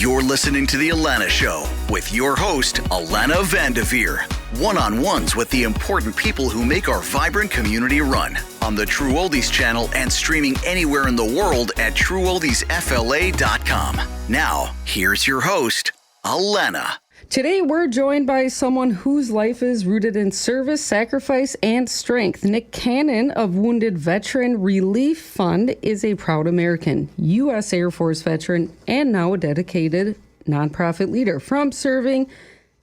You're listening to The Alana Show with your host, Alana Vandeveer. One-on-ones with the important people who make our vibrant community run. On the True Oldies channel and streaming anywhere in the world at trueoldiesfla.com. Now, here's your host, Alana. Today, we're joined by someone whose life is rooted in service, sacrifice, and strength. Nick Cannon of Wounded Veteran Relief Fund is a proud American, U.S. Air Force veteran, and now a dedicated nonprofit leader. From serving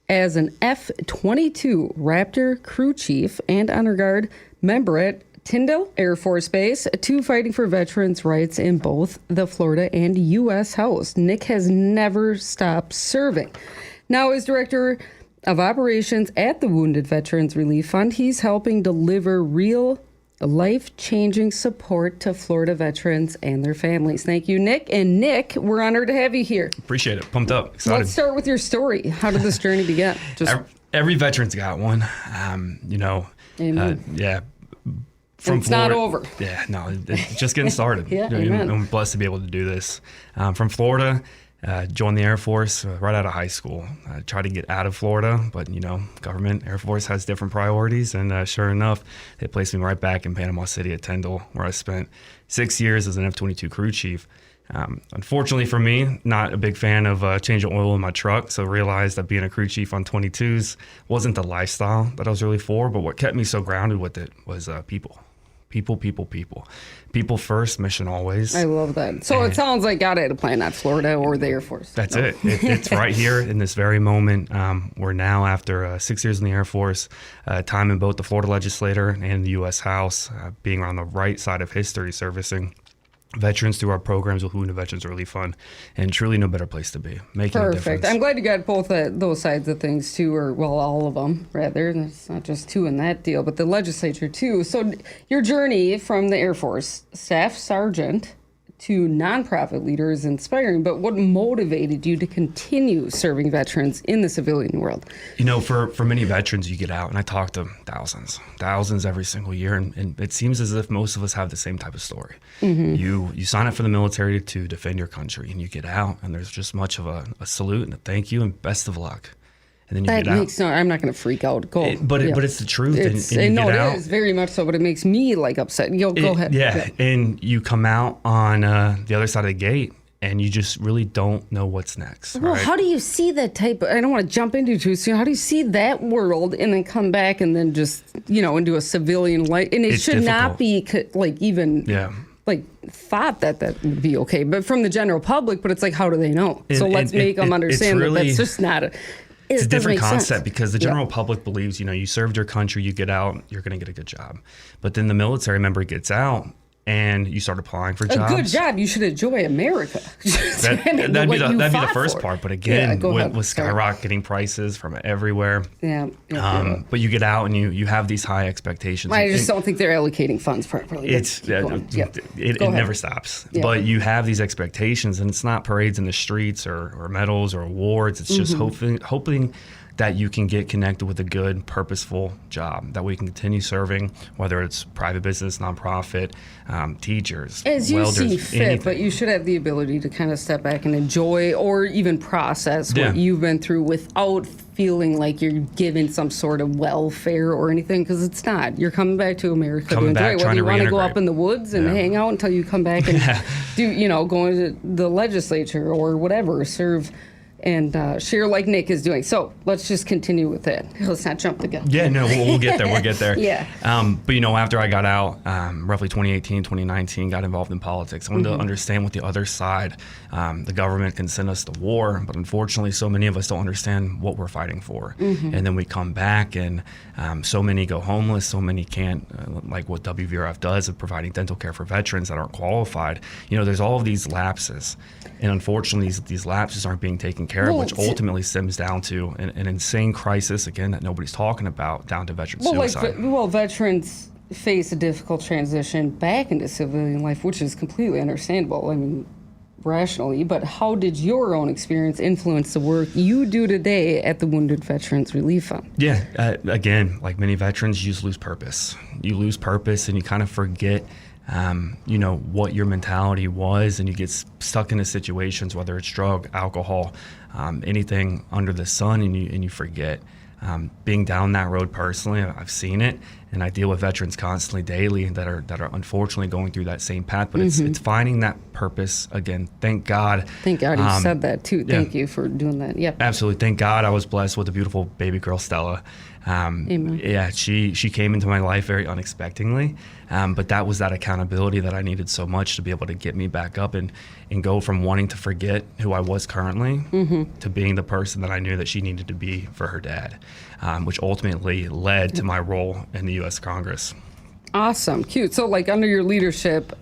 as an F-22 Raptor Crew Chief and Honor Guard member at Tyndall Air Force Base to fighting for veterans' rights in both the Florida and U.S. House, Nick has never stopped serving. Now, as Director of Operations at the Wounded Veterans Relief Fund, he's helping deliver real life-changing support to Florida veterans and their families. Thank you, Nick. And Nick, we're honored to have you here. Appreciate it. Pumped up. Excited. Let's start with your story. How did this journey begin? Every veteran's got one. Amen. Yeah. From Florida, not over. Yeah, no, it's just getting started. Yeah, amen. I'm blessed to be able to do this. From Florida. Joined the Air Force right out of high school. Tried to get out of Florida, but government, Air Force has different priorities, and sure enough, they placed me right back in Panama City at Tyndall, where I spent 6 years as an F-22 crew chief. Unfortunately for me, not a big fan of changing oil in my truck, so realized that being a crew chief on 22s wasn't the lifestyle that I was really for, but what kept me so grounded with it was people. People first, mission always. I love that. So it sounds like God had a plan, not Florida or the Air Force. That's it. It's right here in this very moment. We're now, after 6 years in the Air Force, time in both the Florida legislature and the U.S. House, being on the right side of history, servicing veterans through our programs with Wounded Veterans Relief Fund, and truly no better place to be, making a difference. I'm glad you got both those sides of things too, or well, all of them rather. It's not just two in that deal, but the legislature too. So your journey from the Air Force, Staff Sergeant, to nonprofit leader is inspiring, but what motivated you to continue serving veterans in the civilian world? For many veterans, you get out, and I talk to thousands every single year, and it seems as if most of us have the same type of story. Mm-hmm. You sign up for the military to defend your country, and you get out, and there's just much of a salute and a thank you and best of luck. And then you get out. I'm not going to freak out. But it's the truth. It is very much so, but it makes me upset. Go ahead. Yeah, and you come out on the other side of the gate, and you just really don't know what's next. Well, right? How do you see that type of, I don't want to jump into too soon. How do you see that world and then come back and then just, into a civilian life? And it should not be thought that would be okay. But from the general public, but it's how do they know? So let's make them understand that that's just not a... It's a different concept because the general public believes, you served your country, you get out, you're going to get a good job. But then the military member gets out and you start applying for jobs. A good job. You should enjoy America. That'd be the first part. But again, with skyrocketing prices from everywhere. But you get out and you have these high expectations. I just don't think they're allocating funds properly. It never stops. Yeah. But you have these expectations, and it's not parades in the streets or medals or awards. It's just hoping that you can get connected with a good, purposeful job that we can continue serving, whether it's private business, nonprofit, teachers, as you welders, see fit, anything. But you should have the ability to kind of step back and enjoy or even process what you've been through without feeling like you're given some sort of welfare or anything, because it's not. You're coming back to America to enjoy it. Whether you want to go up in the woods and hang out until you come back and go into the legislature or whatever, serve and share like Nick is doing. So let's just continue with that. Let's not jump the gun. Yeah, no, we'll get there. We'll get there. Yeah. But after I got out, roughly 2018, 2019, got involved in politics. I wanted to understand what the other side, the government can send us to war, but unfortunately, so many of us don't understand what we're fighting for. And then we come back, and so many go homeless. So many can't, like what WVRF does of providing dental care for veterans that aren't qualified. There's all of these lapses. And unfortunately, these lapses aren't being taken care of, which ultimately stems down to an insane crisis, again, that nobody's talking about, down to veteran suicide. Veterans face a difficult transition back into civilian life, which is completely understandable, rationally. But how did your own experience influence the work you do today at the Wounded Veterans Relief Fund? Yeah, again, like many veterans, you just lose purpose. You lose purpose and you kind of forget what your mentality was, and you get stuck into situations, whether it's drug, alcohol, anything under the sun, and you forget. Being down that road personally, I've seen it, and I deal with veterans constantly, daily, that are unfortunately going through that same path. But it's finding that purpose again. Thank God. Thank God you said that too. Thank you for doing that. Yep. Absolutely. Thank God I was blessed with a beautiful baby girl, Stella. Amen. Yeah, she came into my life very unexpectedly, but that was that accountability that I needed so much to be able to get me back up and go from wanting to forget who I was currently to being the person that I knew that she needed to be for her dad, which ultimately led to my role in the U.S. Congress. Awesome. Cute. So like under your leadership,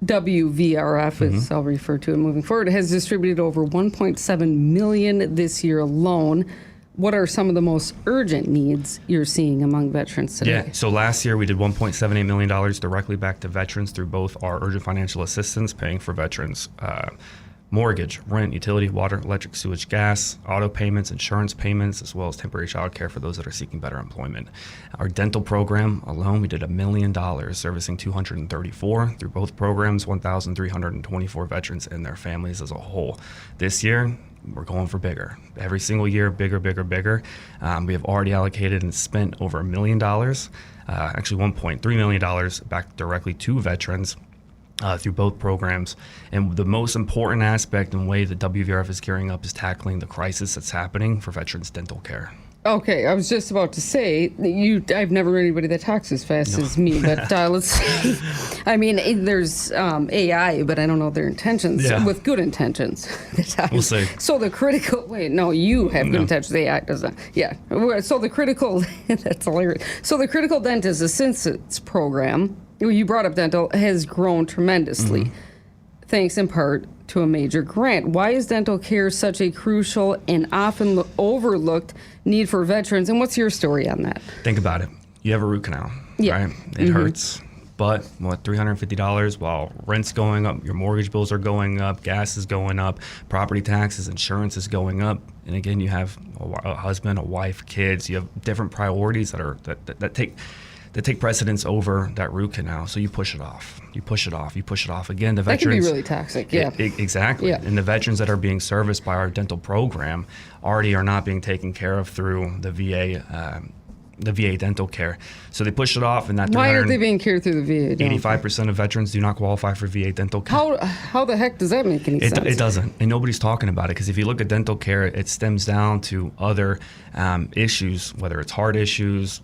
WVRF, as I'll refer to it moving forward, has distributed over $1.7 million this year alone. What are some of the most urgent needs you're seeing among veterans today? Yeah, so last year we did $1.78 million directly back to veterans through both our urgent financial assistance, paying for veterans' mortgage, rent, utility, water, electric, sewage, gas, auto payments, insurance payments, as well as temporary child care for those that are seeking better employment. Our dental program alone, we did $1 million, servicing 234 through both programs, 1,324 veterans and their families as a whole. This year, we're going for bigger. Every single year, bigger, bigger, bigger. We have already allocated and spent over $1 million, actually $1.3 million back directly to veterans through both programs. And the most important aspect and way that WVRF is gearing up is tackling the crisis that's happening for veterans' dental care. Okay, I was just about to say, I've never met anybody that talks as fast as me, but let's see. I mean, there's AI, but I don't know their intentions, with good intentions. We'll see. So the critical, you have good intentions, AI doesn't. Yeah, so the critical, that's hilarious. So the critical dentist assistance program, you brought up dental, has grown tremendously, thanks in part to a major grant. Why is dental care such a crucial and often overlooked need for veterans? And what's your story on that? Think about it. You have a root canal, right? It hurts. But $350 while rent's going up, your mortgage bills are going up, gas is going up, property taxes, insurance is going up. And again, you have a husband, a wife, kids. You have different priorities that take precedence over that root canal. So you push it off. You push it off. You push it off. Again, the veterans... That can be really toxic, yeah. Exactly. Yeah. And the veterans that are being serviced by our dental program already are not being taken care of through the VA dental care. So they push it off, and that... Why aren't they being cared through the VA dental? 85% of veterans do not qualify for VA dental care. How the heck does that make any sense? It doesn't, and nobody's talking about it, because if you look at dental care, it stems down to other issues, whether it's heart issues,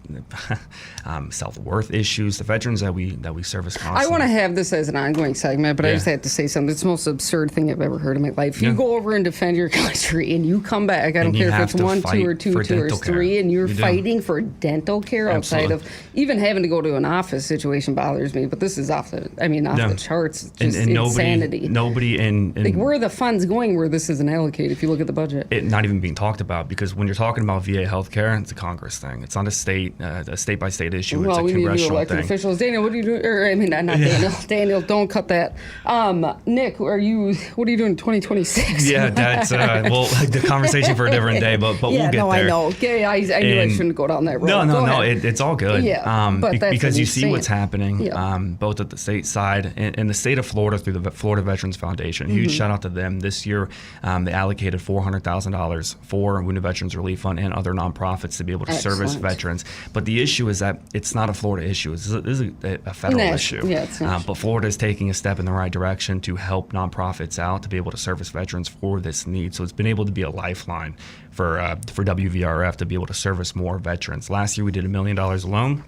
self-worth issues. The veterans that we service constantly. I want to have this as an ongoing segment, but I just had to say something. It's the most absurd thing I've ever heard in my life. You go over and defend your country, and you come back, I don't care if it's 1, 2, or 2, 2, or 3, and you're fighting for dental care outside of even having to go to an office situation bothers me, but this is off the charts. It's just insanity. Nobody like, where are the funds going where this isn't allocated if you look at the budget? It not even being talked about, because when you're talking about VA healthcare, it's a Congress thing. It's not a state-by-state issue. Well, it's a congressional thing. We need new elected officials. Daniel, what are you doing? Daniel. Daniel, don't cut that. Nick, what are you doing in 2026? Yeah, that's the conversation for a different day, but we'll get there. I know. Okay, I knew I shouldn't go down that road. No, it's all good. Yeah, because you see what's happening, both at the state side and the state of Florida through the Florida Veterans Foundation. Huge shout out to them. This year, they allocated $400,000 for Wounded Veterans Relief Fund and other nonprofits to be able to service veterans. But the issue is that it's not a Florida issue. This is a federal issue. Yeah, it's but Florida is taking a step in the right direction to help nonprofits out to be able to service veterans for this need. So it's been able to be a lifeline for WVRF to be able to service more veterans. Last year we did $1 million alone.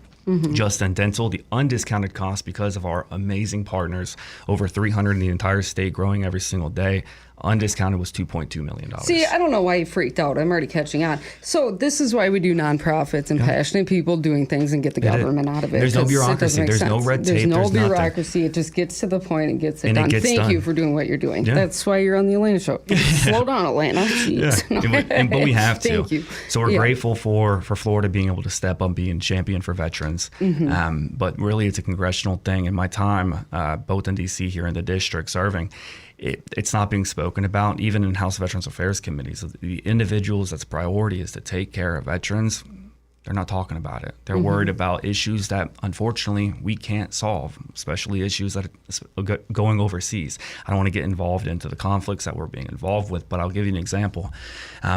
Just in dental, the undiscounted cost, because of our amazing partners, over 300 in the entire state, growing every single day. Undiscounted was $2.2 million. See, I don't know why you freaked out. I'm already catching on. So this is why we do nonprofits and passionate people doing things and get the government out of it. There's no bureaucracy. There's no red tape. There's no bureaucracy. It just gets to the point and gets it done. Thank you for doing what you're doing. Yeah. That's why you're on the Alana show. Slow down, Alana. Jeez. But we have to. Thank you. So we're grateful for Florida being able to step up, being champion for veterans. But really, it's a congressional thing. In my time, both in D.C. here in the district serving, it's not being spoken about, even in House Veterans Affairs committees. The individuals that's priority is to take care of veterans. They're not talking about it. They're worried about issues that, unfortunately, we can't solve, especially issues that are going overseas. I don't want to get involved into the conflicts that we're being involved with, but I'll give you an example.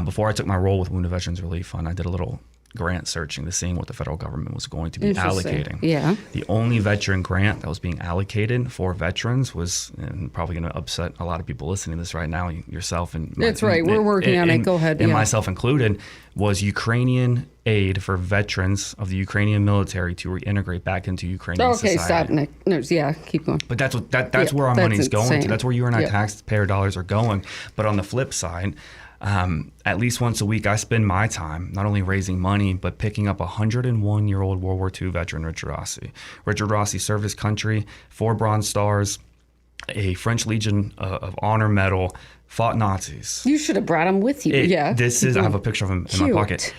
Before I took my role with Wounded Veterans Relief Fund, I did a little grant searching to seeing what the federal government was going to be allocating. Yeah. The only veteran grant that was being allocated for veterans was, and probably going to upset a lot of people listening to this right now, yourself and that's right. We're working on it. Go ahead. And myself included, was Ukrainian aid for veterans of the Ukrainian military to reintegrate back into Ukrainian society. Stop, Nick. No, yeah, keep going. But that's where our money's going to. That's where you and our taxpayer dollars are going. But on the flip side, at least once a week, I spend my time not only raising money, but picking up a 101-year-old World War II veteran, Richard Rossi. Richard Rossi served his country, 4 Bronze Stars, a French Legion of Honor Medal, fought Nazis. You should have brought him with you. I have a picture of him in my pocket.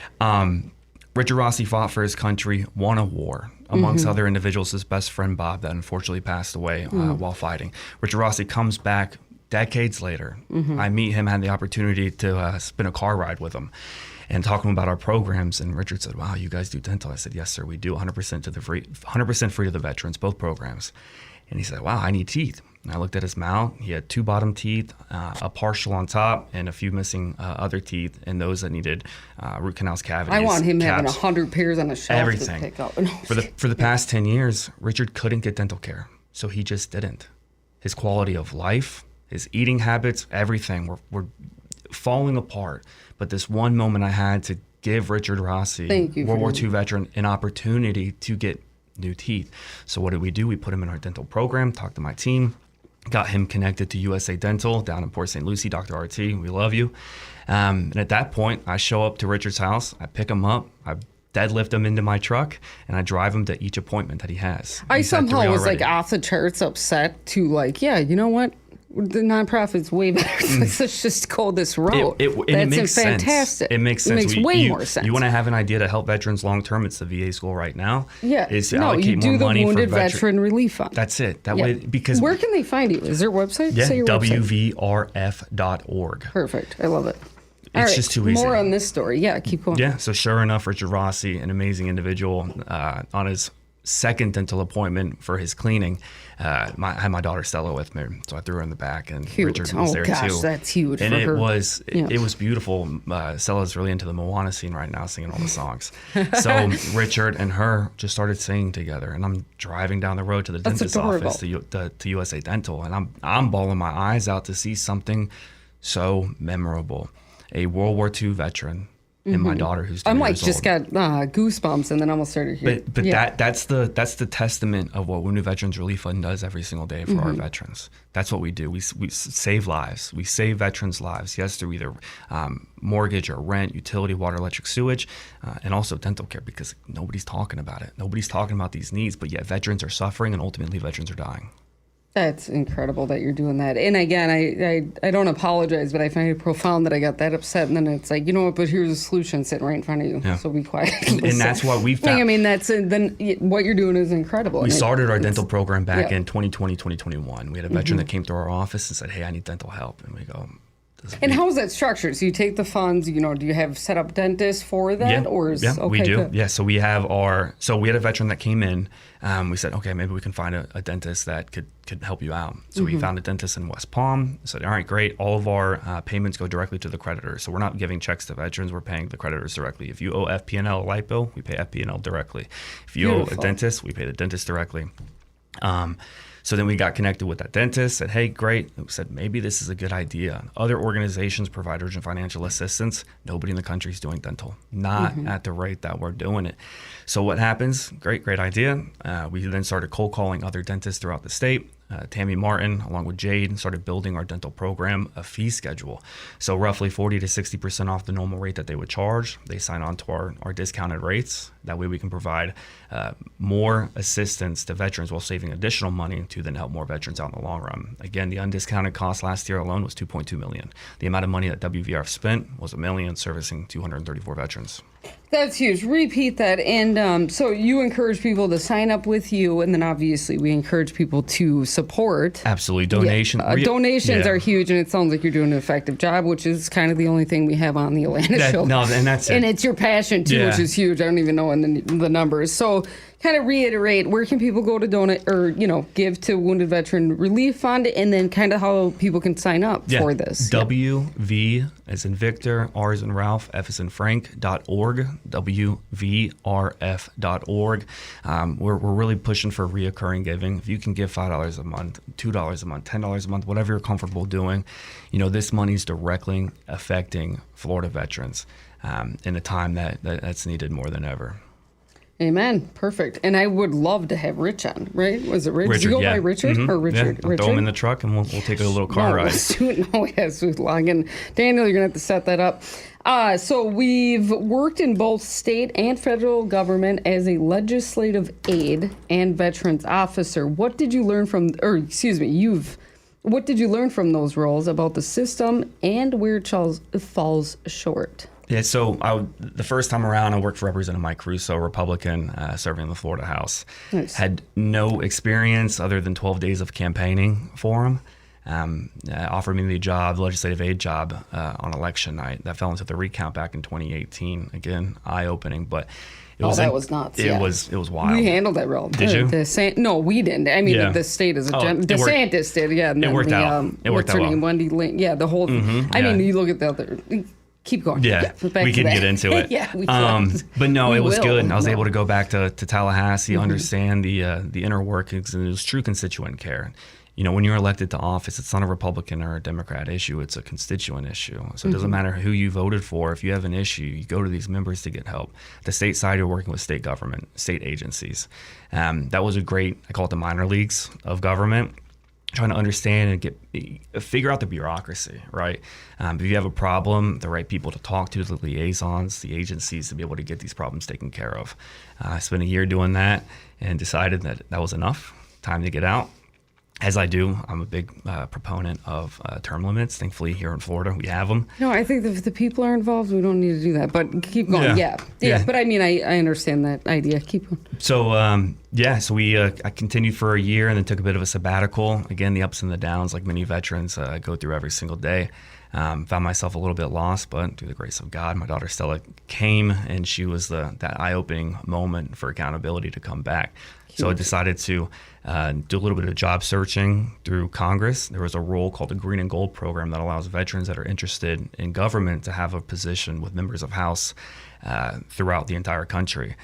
Richard Rossi fought for his country, won a war. Amongst other individuals, his best friend Bob, that unfortunately passed away while fighting. Richard Rossi comes back decades later. I meet him, had the opportunity to spin a car ride with him and talking about our programs. And Richard said, "Wow, you guys do dental?" I said, "Yes, sir, we do. 100% free to the veterans, both programs." And he said, "Wow, I need teeth." And I looked at his mouth. He had 2 bottom teeth, a partial on top, and a few missing other teeth, and those that needed root canals, cavities. I want him caps, having 100 pairs on a shelf everything. to pick up. For the past 10 years, Richard couldn't get dental care, so he just didn't. His quality of life, his eating habits, everything were falling apart. But this one moment I had to give Richard Rossi, World War II veteran, an opportunity to get new teeth. So what did we do? We put him in our dental program, talked to my team, got him connected to USA Dental down in Port St. Lucie, Dr. RT, we love you. And at that point, I show up to Richard's house, I pick him up, I deadlift him into my truck, and I drive him to each appointment that he has. I somehow was like off the charts upset to like, you know what? The nonprofit's way better. Let's just go this route. It makes fantastic. Sense. It makes sense. It makes way more sense. You want to have an idea to help veterans long term? It's the VA school right now. Yeah. Is to allocate you do more the money Wounded for Veteran Relief Fund. That's it. That way, because where can they find you? Is there a website? Yeah, Say your website. WVRF.org. Perfect. I love it. It's just too easy. More on this story. Yeah, keep going. Yeah. So sure enough, Richard Rossi, an amazing individual, on his second dental appointment for his cleaning, I had my daughter Stella with me, so I threw her in the back, and Cute. Richard was there too. That's huge and for her. It was beautiful. Stella's really into the Moana scene right now, singing all the songs. So Richard and her just started singing together, and I'm driving down the road to the dentist's office to USA Dental, and I'm bawling my eyes out to see something so memorable. A World War II veteran and my daughter who's 2 years just got goosebumps and then almost started here. But that's the testament of what Wounded Veterans Relief Fund does every single day for our veterans. That's what we do. We save lives. We save veterans' lives. Yes, through either mortgage or rent, utility, water, electric, sewage, and also dental care, because nobody's talking about it. Nobody's talking about these needs, but yet veterans are suffering and ultimately veterans are dying. That's incredible that you're doing that. And again, I don't apologize, but I find it profound that I got that upset. And then it's like, you know what, but here's a solution sitting right in front of you. Yeah. So be quiet. And that's what we found. I mean, then what you're doing is incredible. We started our dental program back in 2020, 2021. We had a veteran that came through our office and said, "Hey, I need dental help." And we go, and how is that structured? So you take the funds, do you have set up dentists for that? We do. Good. Yeah, so we had a veteran that came in. We said, okay, maybe we can find a dentist that could help you out. So we found a dentist in West Palm. Said, all right, great. All of our payments go directly to the creditor. So we're not giving checks to veterans. We're paying the creditors directly. If you owe FP&L a light bill, we pay FP&L directly. If you owe a dentist, we pay the dentist directly. So then we got connected with that dentist, said, hey, great. We said, maybe this is a good idea. Other organizations provide urgent financial assistance. Nobody in the country is doing dental, not at the rate that we're doing it. So what happens? Great idea. We then started cold calling other dentists throughout the state. Tammy Martin, along with Jade, started building our dental program, a fee schedule. So roughly 40 to 60% off the normal rate that they would charge. They sign on to our discounted rates. That way we can provide more assistance to veterans while saving additional money to then help more veterans out in the long run. Again, the undiscounted cost last year alone was $2.2 million. The amount of money that WVRF spent was $1 million, servicing 234 veterans. That's huge. Repeat that. And so you encourage people to sign up with you, and then obviously we encourage people to support. Absolutely. Donation. Donations are huge, and it sounds like you're doing an effective job, which is kind of the only thing we have on the Alana show. No, and that's it. And it's your passion, too, which is huge. I don't even know the numbers. So kind of reiterate, where can people go to donate or, give to Wounded Veteran Relief Fund, and then kind of how people can sign up for this. WV as in Victor, R as in Ralph, F as in Frank.org, WVRF.org. We're really pushing for reoccurring giving. If you can give $5 a month, $2 a month, $10 a month, whatever you're comfortable doing, this money is directly affecting Florida veterans in a time that's needed more than ever. Amen. Perfect. And I would love to have Rich on, right? Was it Rich? Richard, Did you go by Richard or Richard? Yeah, I'll throw him in the truck and we'll take a little car ride. Yes, log in. Daniel, you're going to have to set that up. So we've worked in both state and federal government as a legislative aide and veterans officer. What did you learn from, what did you learn from those roles about the system and where it falls short? Yeah, so the first time around, I worked for Representative Mike Caruso, Republican, serving in the Florida House. Nice. Had no experience other than 12 days of campaigning for him. Offered me the legislative aide job on election night. That fell into the recount back in 2018. Again, eye-opening, but that was nuts. It was wild. We handled that real. Did you? No, we didn't. I mean, the state is DeSantis did. Yeah, it worked out. It worked what's her out name? well. Wendy Lane. Yeah, the whole. I mean, you look at the other. Keep going. Yeah, we can get into it. Yeah, we but no, it was good. And I was No. able to go back to Tallahassee, understand the inner workings, and it was true constituent care. When you're elected to office, it's not a Republican or a Democrat issue. It's a constituent issue. So it doesn't matter who you voted for. If you have an issue, you go to these members to get help. The state side, you're working with state government, state agencies. That was a great, I call it the minor leagues of government, trying to understand and figure out the bureaucracy, right? If you have a problem, the right people to talk to, the liaisons, the agencies to be able to get these problems taken care of. I spent a year doing that and decided that was enough. Time to get out. As I do, I'm a big proponent of term limits. Thankfully, here in Florida, we have them. No, I think if the people are involved, we don't need to do that. But keep going. Yeah. But I mean, I understand that idea. Keep going. So, I continued for a year and then took a bit of a sabbatical. Again, the ups and the downs, like many veterans go through every single day. Found myself a little bit lost, but through the grace of God, my daughter Stella came, and she was that eye-opening moment for accountability to come back. So I decided to do a little bit of job searching through Congress. There was a role called the Green and Gold program that allows veterans that are interested in government to have a position with members of House throughout the entire country.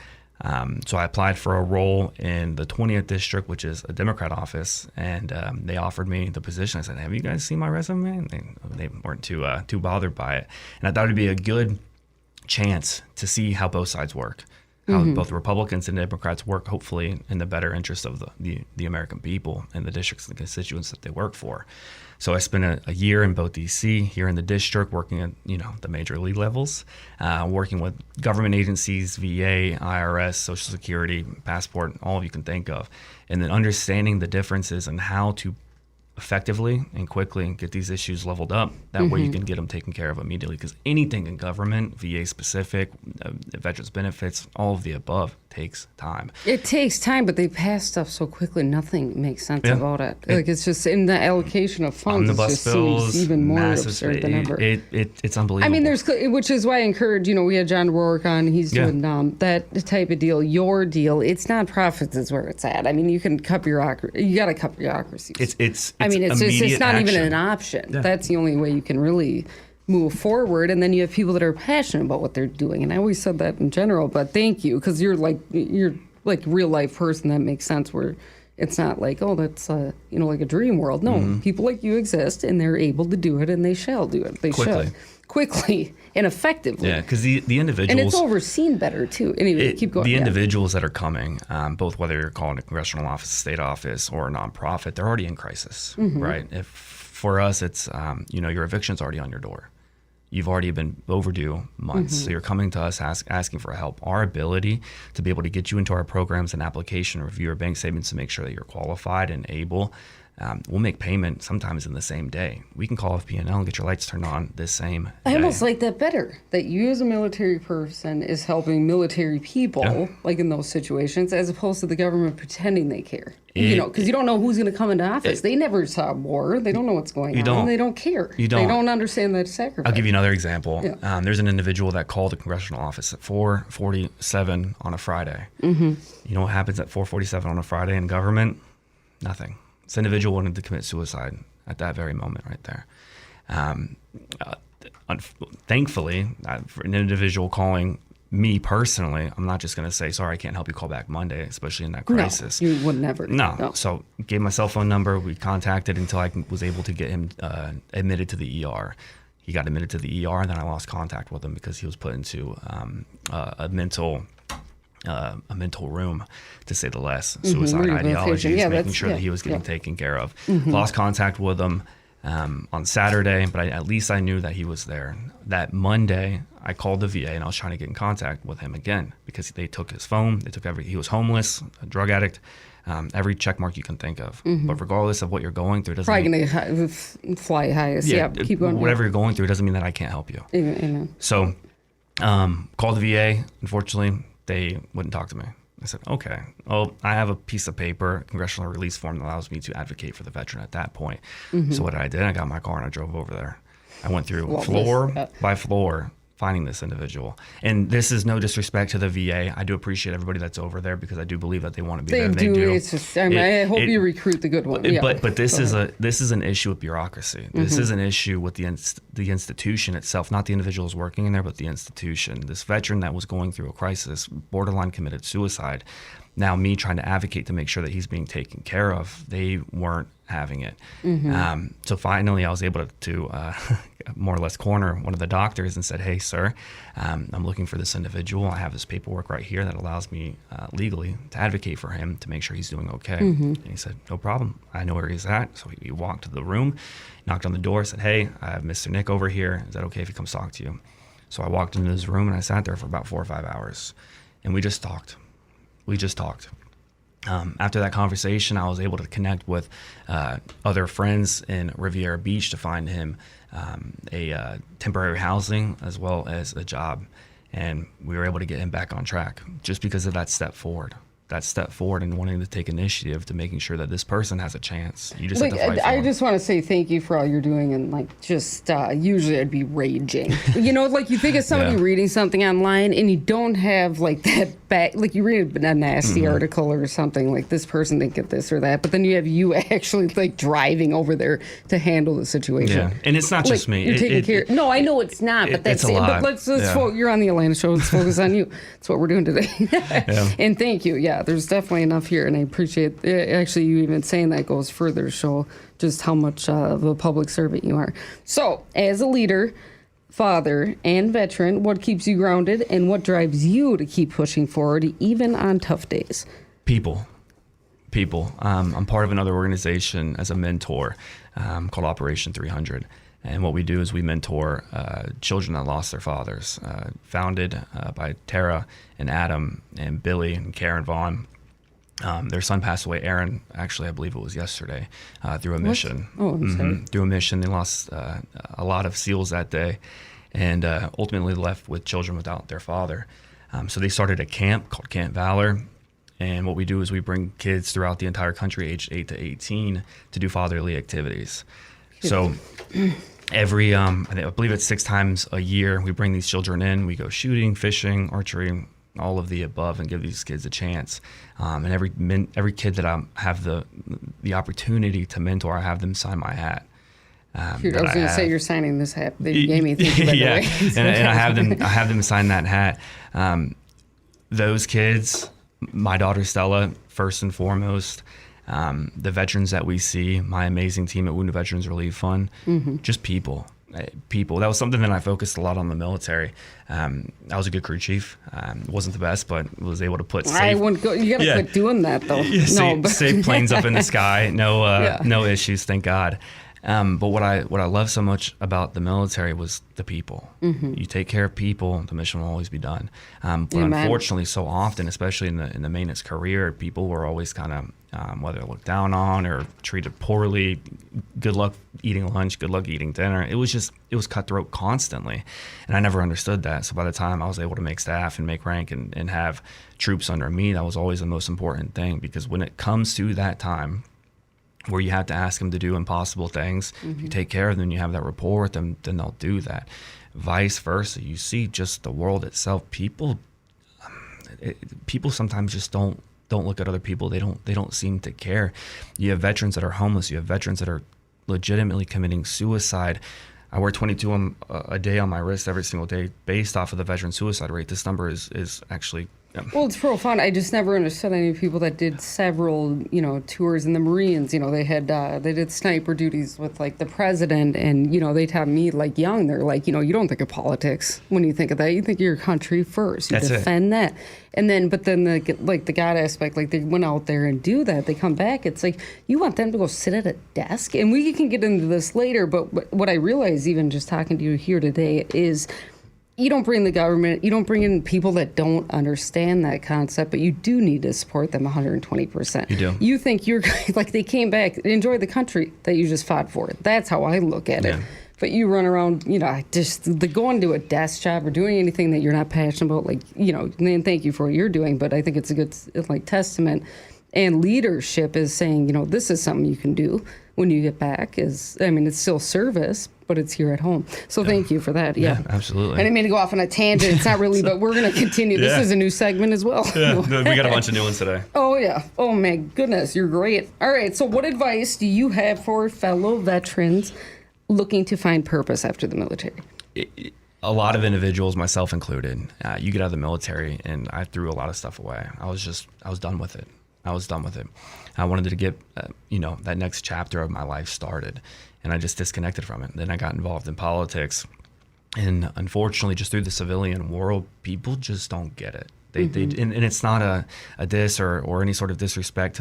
So I applied for a role in the 20th district, which is a Democrat office, and they offered me the position. I said, "Have you guys seen my resume?" And they weren't too bothered by it, and I thought it'd be a good chance to see how both sides work. How both Republicans and Democrats work, hopefully, in the better interest of the American people and the districts and the constituents that they work for. So I spent a year in both D.C., here in the district, working at the major league levels, working with government agencies, VA, IRS, Social Security, Passport, all you can think of, and then understanding the differences and how to effectively and quickly get these issues leveled up. That way you can get them taken care of immediately, because anything in government, VA specific, veterans benefits, all of the above takes time. It takes time, but they pass stuff so quickly, nothing makes sense about it. It's just in the allocation of funds, it just seems even more absurd than ever. It's unbelievable. I mean, which is why I encourage, we had John Rourke on, he's doing that type of deal, your deal. It's nonprofits is where it's at. I mean, you can cut bureaucracy. You got to cut bureaucracy. It's not action. even an option. Yeah. That's the only way you can really move forward. And then you have people that are passionate about what they're doing. And I always said that in general, but thank you, because you're like real life person. That makes sense, where it's not like, oh, that's like a dream world. No, people like you exist, and they're able to do it, and they shall do it. They should quickly and effectively. Yeah, because the individuals, and it's overseen better too. Anyway, keep going. The individuals that are coming, both whether you're calling a congressional office, a state office, or a nonprofit, they're already in crisis, right? If for us, it's your eviction's already on your door. You've already been overdue months, so you're coming to us asking for help. Our ability to be able to get you into our programs and application, review your bank statements to make sure that you're qualified and able we'll make payment sometimes in the same day. We can call FP&L and get your lights turned on this same day. I almost like that better, that you as a military person is helping military people, like in those situations, as opposed to the government pretending they care. Because you don't know who's going to come into office. They never saw war. They don't know what's going on. They don't care. They don't understand that sacrifice. I'll give you another example. Yeah. There's an individual that called the congressional office at 4:47 on a Friday. You know what happens at 4:47 on a Friday in government? Nothing. This individual wanted to commit suicide at that very moment right there. Thankfully, for an individual calling me personally, I'm not just going to say, sorry, I can't help you, call back Monday, especially in that crisis. No, you would never. No. So gave my cell phone number. We contacted until I was able to get him admitted to the ER. He got admitted to the ER, and then I lost contact with him because he was put into a mental room, to say the less. Suicide ideology, making sure that he was getting taken care of. Lost contact with him on Saturday, but at least I knew that he was there. That Monday, I called the VA and I was trying to get in contact with him again because they took his phone, they took he was homeless, a drug addict, every check mark you can think of. But regardless of what you're going through, it doesn't mean probably gonna fly highest. Keep going. Whatever you're going through, it doesn't mean that I can't help you. Amen. So called the VA. Unfortunately, they wouldn't talk to me. I said, okay, well, I have a piece of paper, congressional release form that allows me to advocate for the veteran at that point. So what I did, I got in my car and I drove over there. I went through floor by floor finding this individual. And this is no disrespect to the VA. I do appreciate everybody that's over there because I do believe that they want to be there. They do. It's just, I hope you recruit the good one. But this is an issue with bureaucracy. This is an issue with the institution itself, not the individuals working in there, but the institution. This veteran that was going through a crisis, borderline committed suicide. Now me trying to advocate to make sure that he's being taken care of, they weren't having it. So finally I was able to more or less corner one of the doctors and said, hey, sir, I'm looking for this individual. I have this paperwork right here that allows me legally to advocate for him to make sure he's doing okay. And he said, no problem. I know where he's at. So he walked to the room, knocked on the door, said, hey, I have Mr. Nick over here. Is that okay if he comes talk to you? So I walked into his room and I sat there for about 4 or 5 hours and we just talked. After that conversation, I was able to connect with other friends in Riviera Beach to find him a temporary housing as well as a job. And we were able to get him back on track just because of that step forward. And wanting to take initiative to making sure that this person has a chance. You just have to fight for I just want to say thank you for all you're doing, and usually I'd be raging. You think of somebody reading something online and you don't have that back, you read a nasty article or something like this person didn't get this or that, but then you have you actually driving over there to handle the situation. Yeah, and it's not just me. You're taking care. No, I know it's not, but that's it's a lot. But let's you're on the Alana show. Let's focus on you. That's what we're doing today. And thank you. Yeah, there's definitely enough here, and I appreciate actually you even saying that goes further to show just how much of a public servant you are. So, as a leader, father, and veteran, what keeps you grounded and what drives you to keep pushing forward even on tough days? People. I'm part of another organization as a mentor called Operation 300. And what we do is we mentor children that lost their fathers, founded by Tara and Adam and Billy and Karen Vaughn. Their son passed away, Aaron, actually, I believe it was yesterday, through a mission. Oh, I'm sorry. Through a mission. They lost a lot of SEALs that day and ultimately left with children without their father. So they started a camp called Camp Valor. And what we do is we bring kids throughout the entire country, aged 8 to 18, to do fatherly activities. So I believe it's 6 times a year, we bring these children in. We go shooting, fishing, archery, all of the above, and give these kids a chance. And every kid that I have the opportunity to mentor, I have them sign my hat. I was going to say you're signing this hat that you gave me. Thank you, by the way. and I have them sign that hat. Those kids, my daughter Stella, first and foremost. The veterans that we see, my amazing team at Wounded Veterans Relief Fund, just people. That was something that I focused a lot on the military. I was a good crew chief. Wasn't the best, but was able to put safe. I wouldn't go. You got to quit doing that though. Safe planes up in the sky. No issues, thank God. But what I love so much about the military was the people. You take care of people, the mission will always be done. But unfortunately, so often, especially in the maintenance career, people were always kind of whether looked down on or treated poorly. Good luck eating lunch, good luck eating dinner. It was cutthroat constantly. And I never understood that. So by the time I was able to make staff and make rank and have troops under me, that was always the most important thing, because when it comes to that time where you have to ask them to do impossible things, if you take care of them, you have that rapport with them, then they'll do that. Vice versa, you see just the world itself. People sometimes just don't look at other people. They don't seem to care. You have veterans that are homeless. You have veterans that are legitimately committing suicide. I wear 22 a day on my wrist every single day based off of the veteran suicide rate. This number is actually... Well, it's profound. I just never understood any people that did several, tours in the Marines. They did sniper duties with like the president, and they taught me like young. They're like, you don't think of politics when you think of that. You think of your country first. You defend that, and then the God aspect, like they went out there and do that. They come back. It's like you want them to go sit at a desk, and we can get into this later. But what I realize, even just talking to you here today, is, you don't bring the government, you don't bring in people that don't understand that concept, but you do need to support them 120%. You do. You think you're like, they came back, enjoy the country that you just fought for. That's how I look at it. But you run around, just going to a desk job or doing anything that you're not passionate about, and thank you for what you're doing, but I think it's a good testament. And leadership is saying, this is something you can do when you get back. It's still service, but it's here at home. So thank you for that. Yeah, absolutely. I didn't mean to go off on a tangent. It's not really, but we're going to continue. This is a new segment as well. Yeah, we got a bunch of new ones today. Oh, yeah. Oh, my goodness. You're great. All right. So what advice do you have for fellow veterans looking to find purpose after the military? A lot of individuals, myself included, you get out of the military, and I threw a lot of stuff away. I was done with it. I wanted to get, that next chapter of my life started, and I just disconnected from it. Then I got involved in politics, and unfortunately, just through the civilian world, people just don't get it. And it's not a diss or any sort of disrespect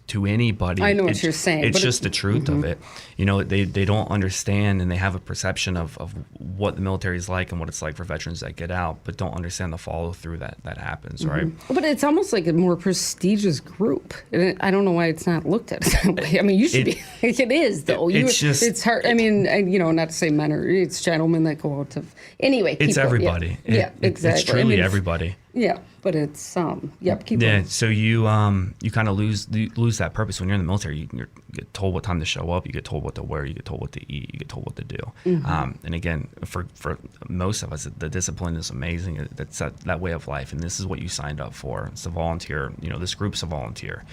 to anybody. I know what you're saying. It's just the truth of it. They don't understand, and they have a perception of what the military is like and what it's like for veterans that get out, but don't understand the follow through that happens, right? But it's almost like a more prestigious group. And I don't know why it's not looked at that way. You should be. It is, though. It's hard. Not to say men it's gentlemen that go out to. Anyway, it's everybody. Yeah, exactly. It's truly everybody. Yeah, but it's keep yeah. going. So you kind of lose that purpose when you're in the military. You get told what time to show up. You get told what to wear. You get told what to eat. You get told what to do. And again, for most of us, the discipline is amazing. That's that way of life, and this is what you signed up for. It's a volunteer. This group's a volunteer.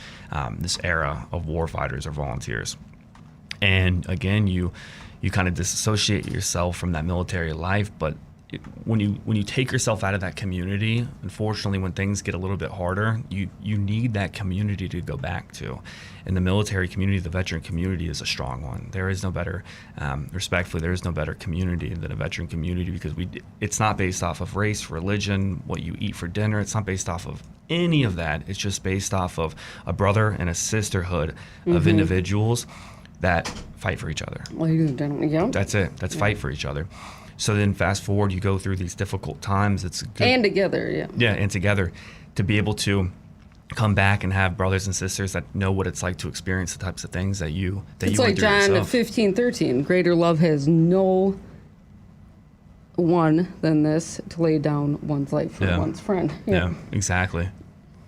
This era of war fighters are volunteers. And again, you kind of disassociate yourself from that military life, but when you take yourself out of that community, unfortunately, when things get a little bit harder, you need that community to go back to. And the military community, the veteran community, is a strong one. There is no better, respectfully, there is no better community than a veteran community, because it's not based off of race, religion, what you eat for dinner. It's not based off of any of that. It's just based off of a brother and a sisterhood of individuals that fight for each other. Ladies and gentlemen, yeah. That's it. That's fight for each other. So then fast forward, you go through these difficult times. It's good. And together, yeah. Yeah, and together, to be able to come back and have brothers and sisters that know what it's like to experience the types of things that you went through yourself. It's like John 15:13. Greater love has no one than this, to lay down one's life for one's friend. Yeah, exactly.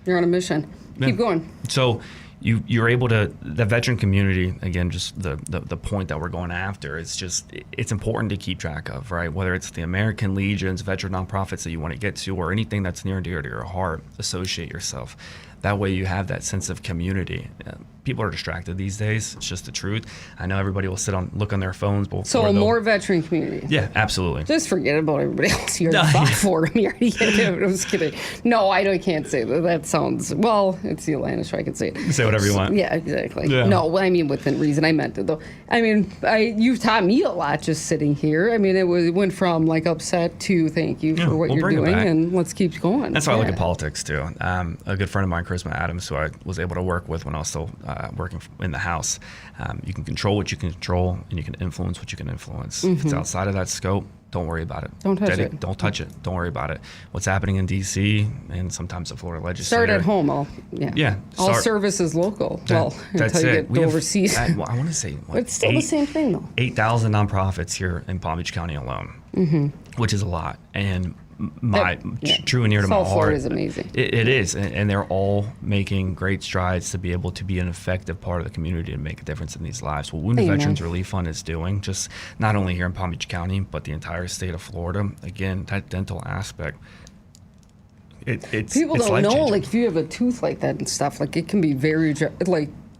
You're on a mission. Keep going. So you're able to, the veteran community, again, just the point that we're going after, it's important to keep track of, right? Whether it's the American Legions, veteran nonprofits that you want to get to, or anything that's near and dear to your heart, associate yourself. That way you have that sense of community. People are distracted these days. It's just the truth. I know everybody will look on their phones. So a more veteran community. Yeah, absolutely. Just forget about everybody else. You already fought for them. I was kidding. No, I can't say that. That sounds, well, it's the Alana show. I can say it. Say whatever you want. Yeah, exactly. Yeah. No, within reason. I meant it, though. You've taught me a lot just sitting here. It went from upset to thank you for what you're doing, and let's keep going. That's why I look at politics, too. A good friend of mine, Charisma Adams, who I was able to work with when I was still working in the House. You can control what you can control, and you can influence what you can influence. If it's outside of that scope, don't worry about it. Don't touch it. Don't touch it. Don't worry about it. What's happening in D.C. and sometimes the Florida legislature. Start at home. All service is local. That's until you it. get overseas. I want to say, it's still the same thing, though. 8,000 nonprofits here in Palm Beach County alone, which is a lot. And true and near to my South heart. Florida is amazing. It is, and they're all making great strides to be able to be an effective part of the community and make a difference in these lives. What Wounded Veterans Relief Fund is doing, just not only here in Palm Beach County, but the entire state of Florida. Again, that dental aspect. People don't know, like if you have a tooth like that and stuff, like it can be very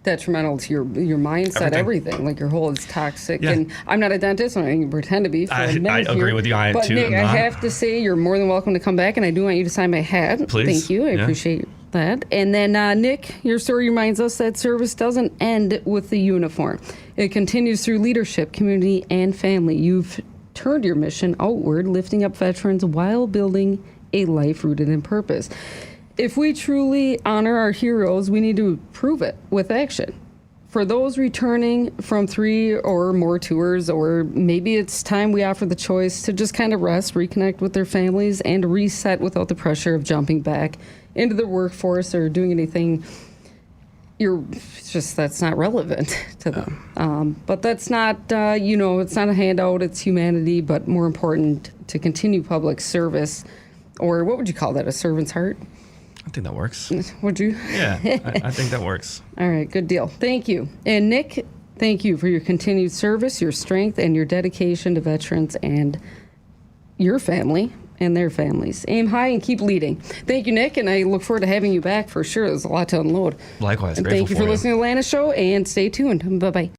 detrimental to your mindset, everything. Like your whole is toxic. Yeah. And I'm not a dentist, and I can pretend to be for a minute I agree with you. But Nick, I have to say you're more than welcome to come back, and I do want you to sign my hat. Please. Thank you. I appreciate that. And then Nick, your story reminds us that service doesn't end with the uniform. It continues through leadership, community, and family. You've turned your mission outward, lifting up veterans while building a life rooted in purpose. If we truly honor our heroes, we need to prove it with action. For those returning from 3 or more tours, or maybe it's time we offer the choice to just kind of rest, reconnect with their families, and reset without the pressure of jumping back into the workforce or doing anything that's not relevant to them. But that's not, it's not a handout, it's humanity, but more important to continue public service, or what would you call that, a servant's heart? I think that works. Would you? Yeah, I think that works. All right, good deal. Thank you. And Nick, thank you for your continued service, your strength, and your dedication to veterans and your family and their families. Aim high and keep leading. Thank you, Nick, and I look forward to having you back for sure. There's a lot to unload. Likewise. And thank you for listening to the Alana Show, and stay tuned. Bye-bye.